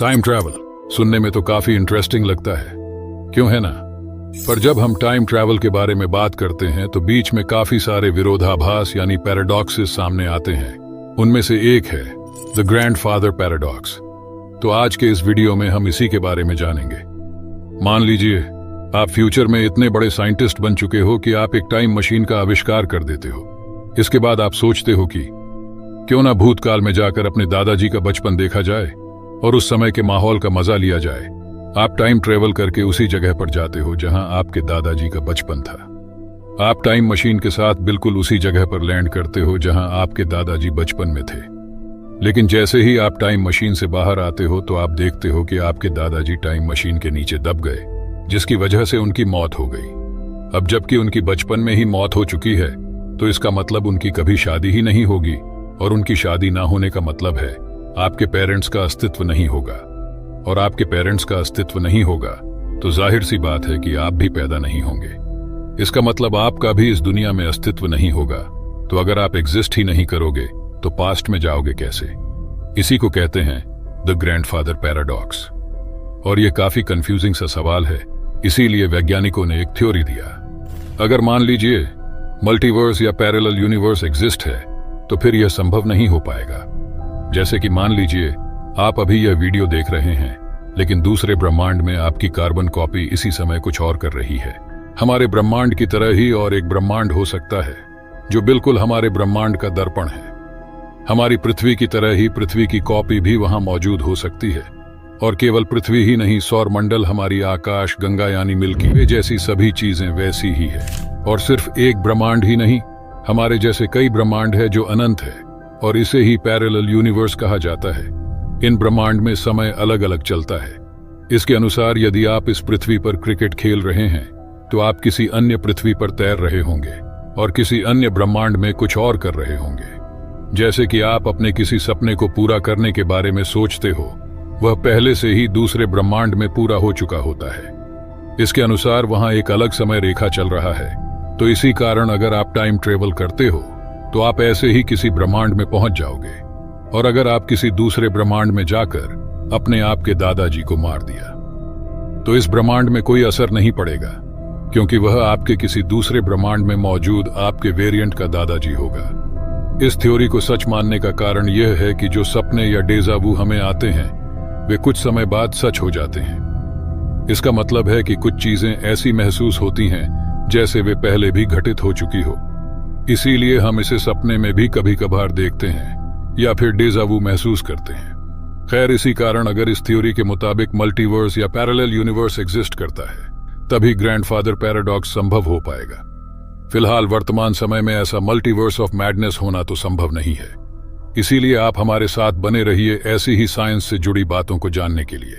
Time travel सुनने में तो काफी इंटरेस्टिंग लगता है, क्यों है ना? पर जब हम टाइम ट्रैवल के बारे में बात करते हैं तो बीच में काफी सारे विरोधाभास यानी पैराडॉक्सेस सामने आते हैं। उनमें से एक है द ग्रैंडफादर पैराडॉक्स। तो आज के इस वीडियो में हम इसी के बारे में जानेंगे। मान लीजिए आप फ्यूचर में इतने बड़े साइंटिस्ट बन चुके हो कि आप एक टाइम मशीन का आविष्कार कर देते हो। इसके बाद आप सोचते हो कि क्यों ना भूतकाल में जाकर अपने दादाजी का बचपन देखा जाए और उस समय के माहौल का मजा लिया जाए। आप टाइम ट्रेवल करके उसी जगह पर जाते हो जहां आपके दादाजी का बचपन था। आप टाइम मशीन के साथ बिल्कुल उसी जगह पर लैंड करते हो जहां आपके दादाजी बचपन में थे। लेकिन जैसे ही आप टाइम मशीन से बाहर आते हो तो आप देखते हो कि आपके दादाजी टाइम मशीन के नीचे दब गए, जिसकी वजह से उनकी मौत हो गई। अब जबकि उनकी बचपन में ही मौत हो चुकी है तो इसका मतलब उनकी कभी शादी ही नहीं होगी, और उनकी शादी ना होने का मतलब है आपके पेरेंट्स का अस्तित्व नहीं होगा। और आपके पेरेंट्स का अस्तित्व नहीं होगा तो जाहिर सी बात है कि आप भी पैदा नहीं होंगे। इसका मतलब आपका भी इस दुनिया में अस्तित्व नहीं होगा। तो अगर आप एग्जिस्ट ही नहीं करोगे तो पास्ट में जाओगे कैसे? इसी को कहते हैं द ग्रैंडफादर पैराडॉक्स। और यह काफी कंफ्यूजिंग सा सवाल है, इसीलिए वैज्ञानिकों ने एक थ्योरी दिया। अगर मान लीजिए मल्टीवर्स या पैरेलल यूनिवर्स एग्जिस्ट है तो फिर यह संभव नहीं हो पाएगा। जैसे कि मान लीजिए आप अभी यह वीडियो देख रहे हैं, लेकिन दूसरे ब्रह्मांड में आपकी कार्बन कॉपी इसी समय कुछ और कर रही है। हमारे ब्रह्मांड की तरह ही और एक ब्रह्मांड हो सकता है जो बिल्कुल हमारे ब्रह्मांड का दर्पण है। हमारी पृथ्वी की तरह ही पृथ्वी की कॉपी भी वहां मौजूद हो सकती है। और केवल पृथ्वी ही नहीं, सौर मंडल, हमारी आकाश गंगा यानी मिल्की वे जैसी सभी चीजें वैसी ही है। और सिर्फ एक ब्रह्मांड ही नहीं, हमारे जैसे कई ब्रह्मांड है जो अनंत है, और इसे ही पैरेलल यूनिवर्स कहा जाता है। इन ब्रह्मांड में समय अलग अलग चलता है। इसके अनुसार यदि आप इस पृथ्वी पर क्रिकेट खेल रहे हैं तो आप किसी अन्य पृथ्वी पर तैर रहे होंगे और किसी अन्य ब्रह्मांड में कुछ और कर रहे होंगे। जैसे कि आप अपने किसी सपने को पूरा करने के बारे में सोचते हो, वह पहले से ही दूसरे ब्रह्मांड में पूरा हो चुका होता है। इसके अनुसार वहां एक अलग समय रेखा चल रहा है। तो इसी कारण अगर आप टाइम ट्रेवल करते हो तो आप ऐसे ही किसी ब्रह्मांड में पहुंच जाओगे। और अगर आप किसी दूसरे ब्रह्मांड में जाकर अपने आप के दादाजी को मार दिया तो इस ब्रह्मांड में कोई असर नहीं पड़ेगा, क्योंकि वह आपके किसी दूसरे ब्रह्मांड में मौजूद आपके वेरिएंट का दादाजी होगा। इस थ्योरी को सच मानने का कारण यह है कि जो सपने या डेजा वू हमें आते हैं वे कुछ समय बाद सच हो जाते हैं। इसका मतलब है कि कुछ चीजें ऐसी महसूस होती हैं जैसे वे पहले भी घटित हो चुकी हो। इसीलिए हम इसे सपने में भी कभी कभार देखते हैं या फिर डेजा वू महसूस करते हैं। खैर, इसी कारण अगर इस थ्योरी के मुताबिक मल्टीवर्स या पैरेलल यूनिवर्स एग्जिस्ट करता है तभी ग्रैंडफादर पैराडॉक्स संभव हो पाएगा। फिलहाल वर्तमान समय में ऐसा मल्टीवर्स ऑफ मैडनेस होना तो संभव नहीं है। इसीलिए आप हमारे साथ बने रहिए ऐसी ही साइंस से जुड़ी बातों को जानने के लिए।